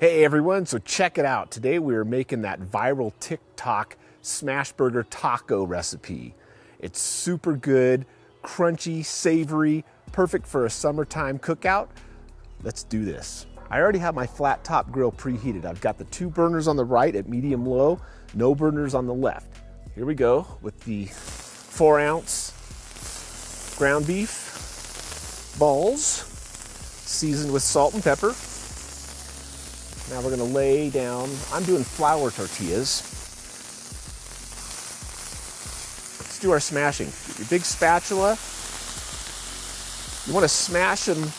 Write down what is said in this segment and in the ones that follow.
Hey everyone, so check it out. Today we are making that viral TikTok SMASHBURGER taco recipe. It's super good, crunchy, savory, perfect for a summertime cookout. Let's do this. I already have my flat top grill preheated. I've got the 2 burners on the right at medium low, no burners on the left. Here we go with the 4-ounce ground beef balls, seasoned with salt and pepper. Now we're gonna lay down, I'm doing flour tortillas. Let's do our smashing. Get your big spatula. You wanna smash them,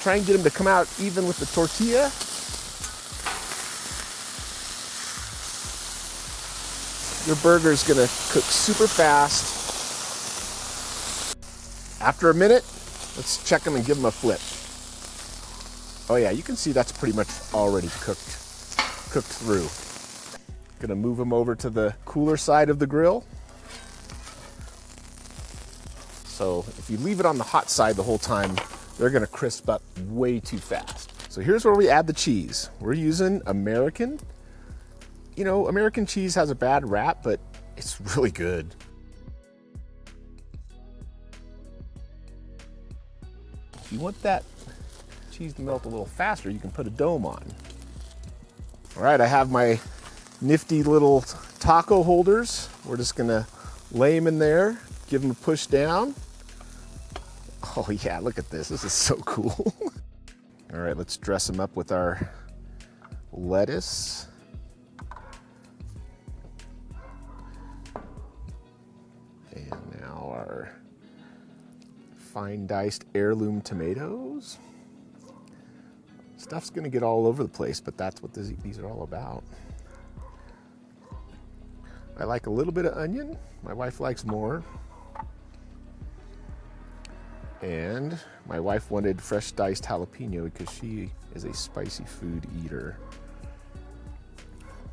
try and get them to come out even with the tortilla. Your burger's gonna cook super fast. After a minute, let's check them and give them a flip. Oh yeah, you can see that's pretty much already cooked through. Gonna move them over to the cooler side of the grill. So if you leave it on the hot side the whole time, they're gonna crisp up way too fast. So here's where we add the cheese. We're using American. You know, American cheese has a bad rap, but it's really good. If you want that cheese to melt a little faster, you can put a dome on. All right, I have my nifty little taco holders. We're just gonna lay them in there, give them a push down. Oh yeah, look at this. This is so cool. All right, let's dress them up with our lettuce. And now our fine diced heirloom tomatoes. Stuff's gonna get all over the place, but that's what these are all about. I like a little bit of onion. My wife likes more. And my wife wanted fresh diced jalapeno because she is a spicy food eater.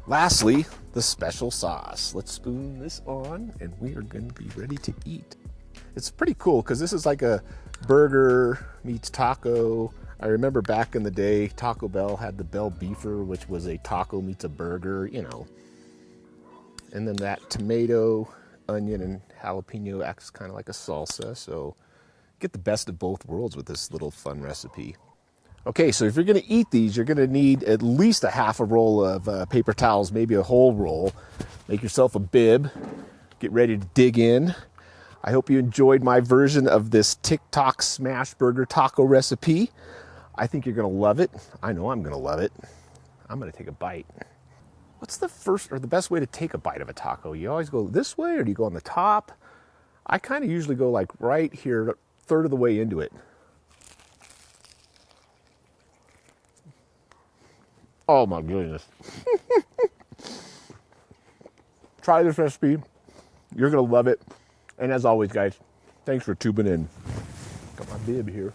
Lastly, the special sauce. Let's spoon this on and we are gonna be ready to eat. It's pretty cool because this is like a burger meets taco. I remember back in the day, Taco Bell had the Bell Beefer, which was a taco meets a burger, you know. And then that tomato, onion, and jalapeno acts kind of like a salsa. So get the best of both worlds with this little fun recipe. Okay, so if you're gonna eat these, you're gonna need at least a half a roll of paper towels, maybe a whole roll. Make yourself a bib. Get ready to dig in. I hope you enjoyed my version of this TikTok SMASHBURGER taco recipe. I think you're gonna love it. I know I'm gonna love it. I'm gonna take a bite. What's the first or the best way to take a bite of a taco? You always go this way or do you go on the top? I kind of usually go like right here, a third of the way into it. Oh my goodness. Try this recipe. You're gonna love it. And as always, guys, thanks for tubing in. Got my bib here.